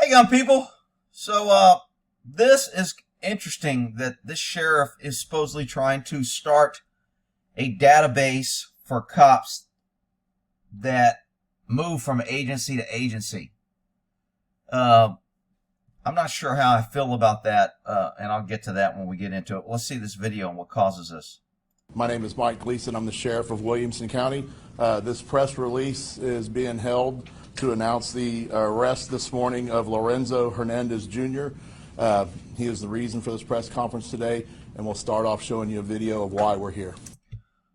Hey, young people. This is interesting that this sheriff is supposedly trying to start a database for cops that move from agency to agency. I'm not sure how I feel about that, and I'll get to that when we get into it. Let's see this video and what causes this. My name is Mike Gleason. I'm the sheriff of Williamson County. This press release is being held to announce the arrest this morning of Lorenzo Hernandez Jr. He is the reason for this press conference today, and we'll start off showing you a video of why we're here.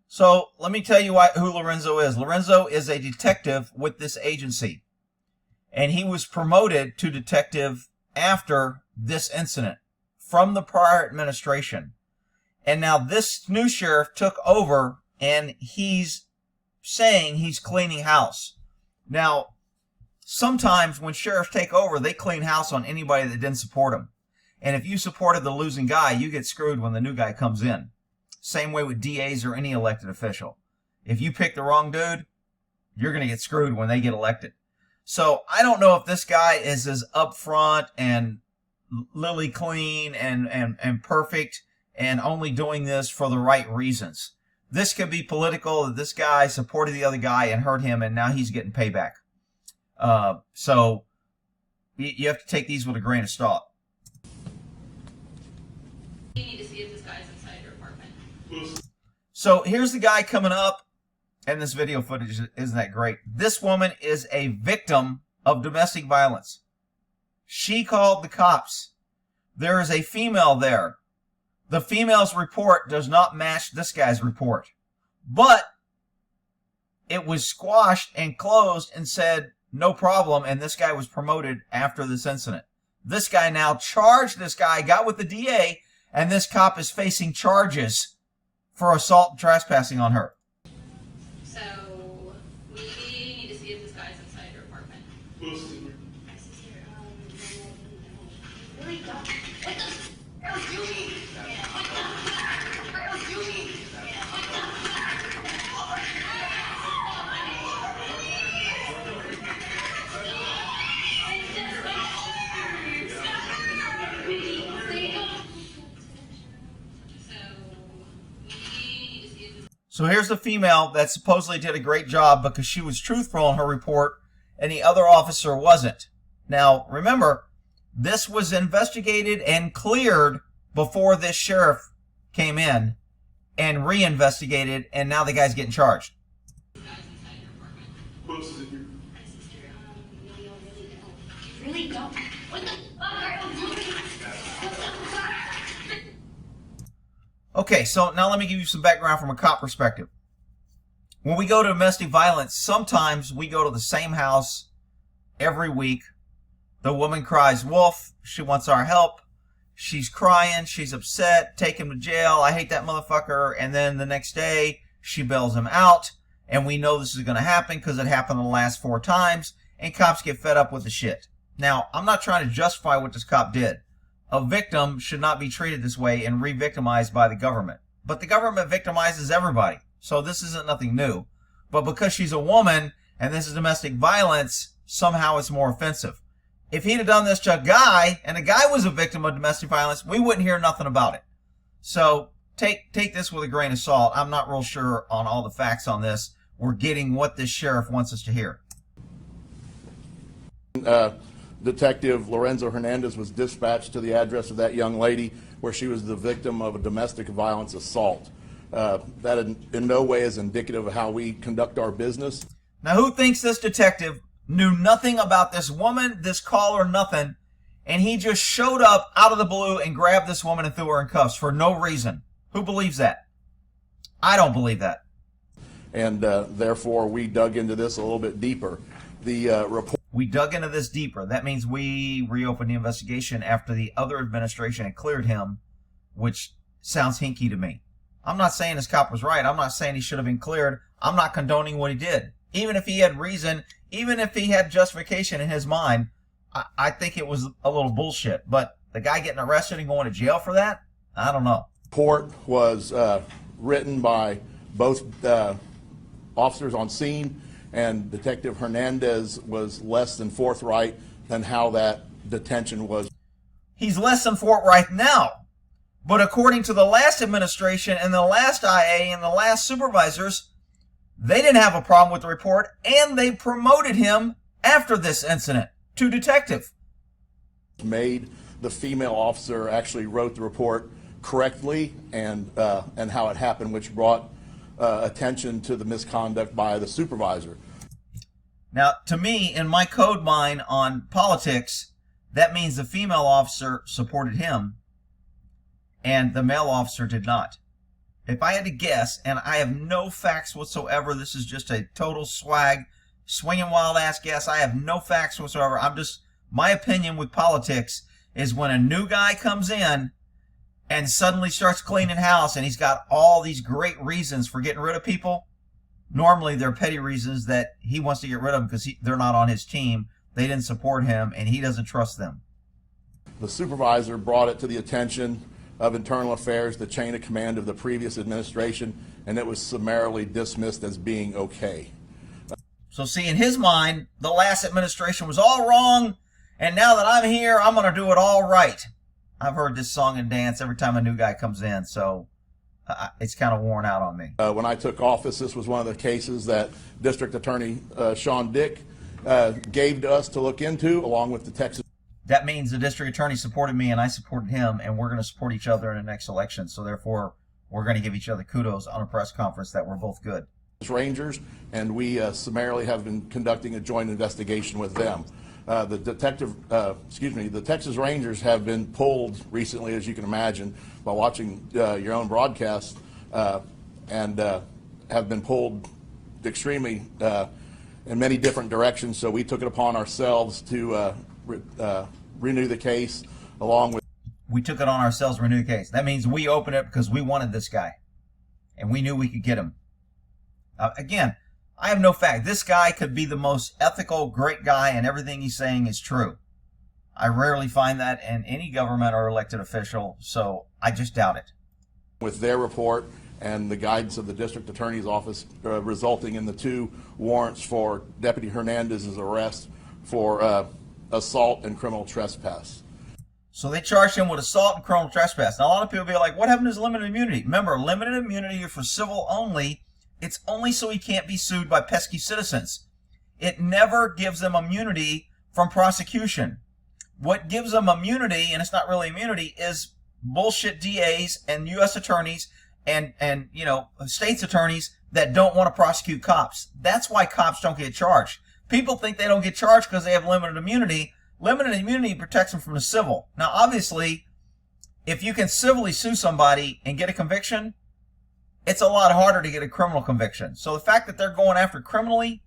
So let me tell you who Lorenzo is. Lorenzo is a detective with this agency, and he was promoted to detective after this incident from the prior administration. And now this new sheriff took over, and he's saying he's cleaning house. Now, sometimes when sheriffs take over, they clean house on anybody that didn't support them. And if you supported the losing guy, you get screwed when the new guy comes in. Same way with DAs or any elected official. If you pick the wrong dude, you're going to get screwed when they get elected. So I don't know if this guy is as upfront and lily clean and perfect and only doing this for the right reasons. This could be political, that this guy supported the other guy and hurt him, and now he's getting payback. So you have to take these with a grain of salt. You need to see if this guy's inside your apartment. So here's the guy coming up, and this video footage isn't that great. This woman is a victim of domestic violence. She called the cops. There is a female there. The female's report does not match this guy's report. But it was squashed and closed and said, no problem, and this guy was promoted after this incident. This guy now charged this guy, got with the DA, and this cop is facing charges for assault and trespassing on her. So, we need to see if this guy's inside your apartment. Really don't. What the hell do you mean? What the hell do you mean? So here's the female that supposedly did a great job because she was truthful in her report and the other officer wasn't. Now, remember, this was investigated and cleared before this sheriff came in and reinvestigated, and now the guy's getting charged. Really don't. What the fuck are you doing? Okay, so now let me give you some background from a cop perspective. When we go to domestic violence, sometimes we go to the same house every week. The woman cries wolf. She wants our help. She's crying. She's upset. Take him to jail. I hate that motherfucker. And then the next day, she bails him out. And we know this is going to happen because it happened the last 4 times. And cops get fed up with the shit. Now, I'm not trying to justify what this cop did. A victim should not be treated this way and re-victimized by the government. But the government victimizes everybody. So this isn't nothing new. But because she's a woman and this is domestic violence, somehow it's more offensive. If he'd have done this to a guy and a guy was a victim of domestic violence, we wouldn't hear nothing about it. So take this with a grain of salt. I'm not real sure on all the facts on this. We're getting what this sheriff wants us to hear. Detective Lorenzo Hernandez was dispatched to the address of that young lady where she was the victim of a domestic violence assault. That in no way is indicative of how we conduct our business. Now, who thinks this detective knew nothing about this woman, this call, or nothing, and he just showed up out of the blue and grabbed this woman and threw her in cuffs for no reason? Who believes that? I don't believe that. And therefore, we dug into this a little bit deeper. The report. We dug into this deeper. That means we reopened the investigation after the other administration had cleared him, which sounds hinky to me. I'm not saying this cop was right. I'm not saying he should have been cleared. I'm not condoning what he did. Even if he had reason, even if he had justification in his mind, I think it was a little bullshit. But the guy getting arrested and going to jail for that? I don't know. Report was written by both officers on scene, and Detective Hernandez was less than forthright than how that detention was. He's less than for it right now. But according to the last administration and the last IA and the last supervisors, they didn't have a problem with the report, and they promoted him after this incident to detective. Made the female officer actually wrote the report correctly and how it happened, which brought attention to the misconduct by the supervisor. Now, to me, in my code mind on politics, that means the female officer supported him and the male officer did not. If I had to guess, and I have no facts whatsoever, this is just a total swag, swinging wild ass guess. I have no facts whatsoever. My opinion with politics is when a new guy comes in and suddenly starts cleaning house and he's got all these great reasons for getting rid of people, normally they're petty reasons that he wants to get rid of them because they're not on his team, they didn't support him, and he doesn't trust them. The supervisor brought it to the attention of Internal Affairs, the chain of command of the previous administration, and it was summarily dismissed as being okay. So see, in his mind, the last administration was all wrong, and now that I'm here, I'm going to do it all right. I've heard this song and dance every time a new guy comes in, so it's kind of worn out on me. When I took office, this was one of the cases that District Attorney Sean Dick gave to us to look into, along with the Texas. That means the district attorney supported me and I supported him, and we're going to support each other in the next election. So therefore, we're going to give each other kudos on a press conference that we're both good. Rangers, and we summarily have been conducting a joint investigation with them. The Texas Rangers have been pulled recently, as you can imagine, by watching your own broadcast, and have been pulled extremely in many different directions. So we took it upon ourselves to renew the case, along with. We took it on ourselves to renew the case. That means we opened it because we wanted this guy, and we knew we could get him. Again, I have no fact. This guy could be the most ethical, great guy, and everything he's saying is true. I rarely find that in any government or elected official, so I just doubt it. With their report and the guidance of the district attorney's office, resulting in the 2 warrants for Deputy Hernandez's arrest for assault and criminal trespass. So they charged him with assault and criminal trespass. Now, a lot of people be like, what happened to his limited immunity? Remember, limited immunity for civil only. It's only so he can't be sued by pesky citizens. It never gives them immunity from prosecution. What gives them immunity, and it's not really immunity, is bullshit DAs and U.S. attorneys and states attorneys that don't want to prosecute cops. That's why cops don't get charged. People think they don't get charged because they have limited immunity. Limited immunity protects them from the civil. Now, obviously, if you can civilly sue somebody and get a conviction, it's a lot harder to get a criminal conviction. So the fact that they're going after criminally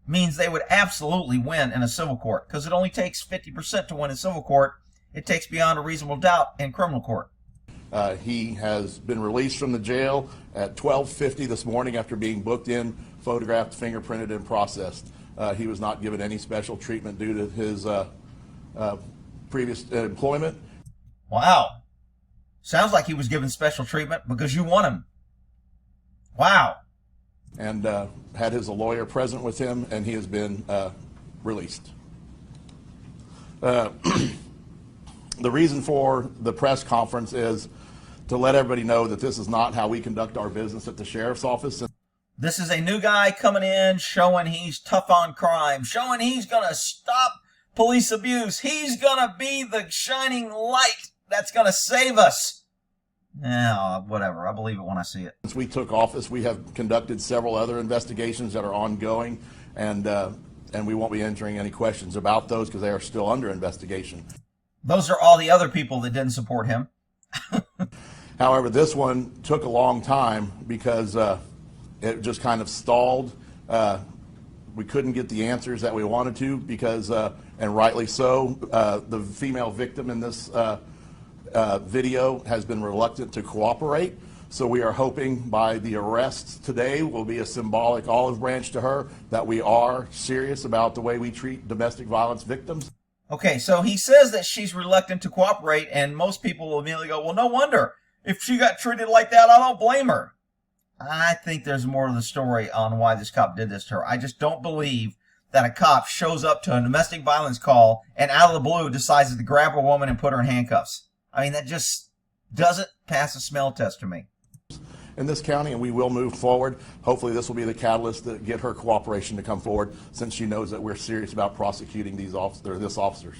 means they would absolutely win in a civil court, because it only takes 50% to win in civil court. It takes beyond a reasonable doubt in criminal court. He has been released from the jail at 12:50 this morning after being booked in, photographed, fingerprinted, and processed. He was not given any special treatment due to his previous employment. Wow. Sounds like he was given special treatment because you won him. Wow. And had his lawyer present with him, and he has been released. The reason for the press conference is to let everybody know that this is not how we conduct our business at the sheriff's office. This is a new guy coming in, showing he's tough on crime, showing he's going to stop police abuse. He's going to be the shining light that's going to save us. Yeah, whatever. I believe it when I see it. Since we took office, we have conducted several other investigations that are ongoing, and we won't be answering any questions about those because they are still under investigation. Those are all the other people that didn't support him. However, this one took a long time because it just kind of stalled. We couldn't get the answers that we wanted to because, and rightly so, the female victim in this video has been reluctant to cooperate. So we are hoping by the arrest today will be a symbolic olive branch to her that we are serious about the way we treat domestic violence victims. Okay, so he says that she's reluctant to cooperate, and most people will immediately go, well, no wonder. If she got treated like that, I don't blame her. I think there's more to the story on why this cop did this to her. I just don't believe that a cop shows up to a domestic violence call and out of the blue decides to grab a woman and put her in handcuffs. I mean, that just doesn't pass a smell test to me. In this county, and we will move forward. Hopefully this will be the catalyst to get her cooperation to come forward, since she knows that we're serious about prosecuting this officer.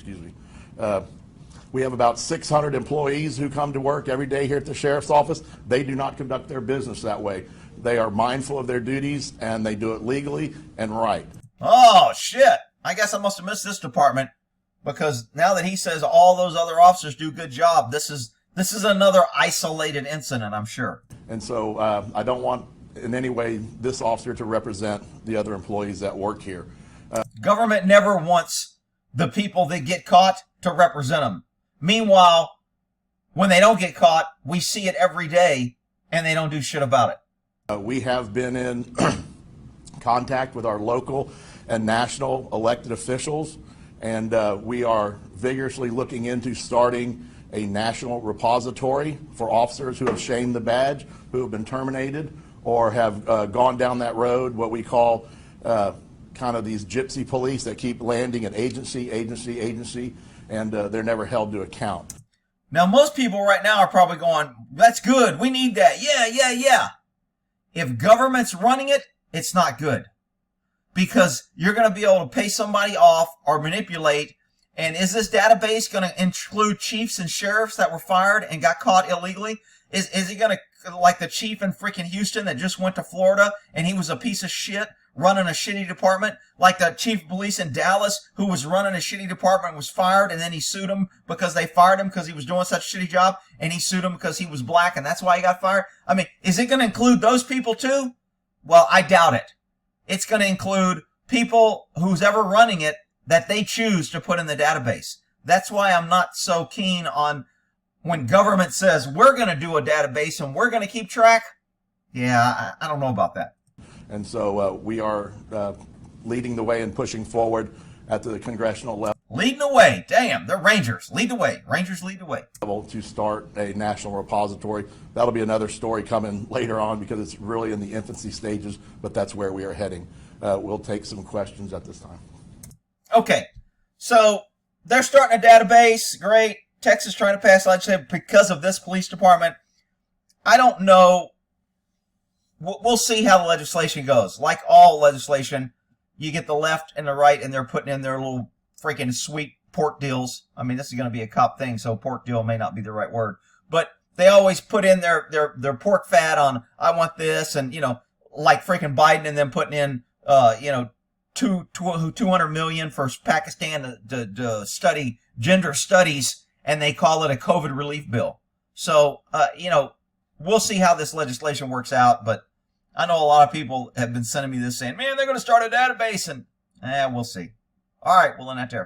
We have about 600 employees who come to work every day here at the sheriff's office. They do not conduct their business that way. They are mindful of their duties, and they do it legally and right. Oh, shit. I guess I must have missed this department, because now that he says all those other officers do a good job, this is another isolated incident, I'm sure. And so I don't want in any way this officer to represent the other employees that work here. Government never wants the people that get caught to represent them. Meanwhile, when they don't get caught, we see it every day, and they don't do shit about it. We have been in contact with our local and national elected officials, and we are vigorously looking into starting a national repository for officers who have shamed the badge, who have been terminated, or have gone down that road, what we call kind of these gypsy police that keep landing at agency, and they're never held to account. Now, most people right now are probably going, that's good, we need that, yeah. If government's running it, it's not good. Because you're going to be able to pay somebody off or manipulate. And is this database going to include chiefs and sheriffs that were fired and got caught illegally? Is it going to, like the chief in freaking Houston that just went to Florida and he was a piece of shit running a shitty department? Like the chief of police in Dallas who was running a shitty department was fired, and then he sued him because they fired him because he was doing such a shitty job, and he sued him because he was black and that's why he got fired? I mean, is it going to include those people too? Well, I doubt it. It's going to include people who's ever running it that they choose to put in the database. That's why I'm not so keen on when government says we're going to do a database and we're going to keep track. Yeah, I don't know about that. And so we are leading the way and pushing forward at the congressional level. Leading the way. Damn, they're Rangers. Lead the way. Rangers lead the way. To start a national repository. That'll be another story coming later on because it's really in the infancy stages, but that's where we are heading. We'll take some questions at this time. Okay, so they're starting a database. Great. Texas trying to pass legislation because of this police department. I don't know. We'll see how the legislation goes. Like all legislation, you get the left and the right, and they're putting in their little freaking sweet pork deals. I mean, this is going to be a cop thing, so pork deal may not be the right word. But they always put in their pork fat on, I want this, and, like freaking Biden and them putting in, 200 million for Pakistan to study gender studies, and they call it a COVID relief bill. So, we'll see how this legislation works out, but I know a lot of people have been sending me this saying, man, they're going to start a database, and we'll see. All right, we'll end that there.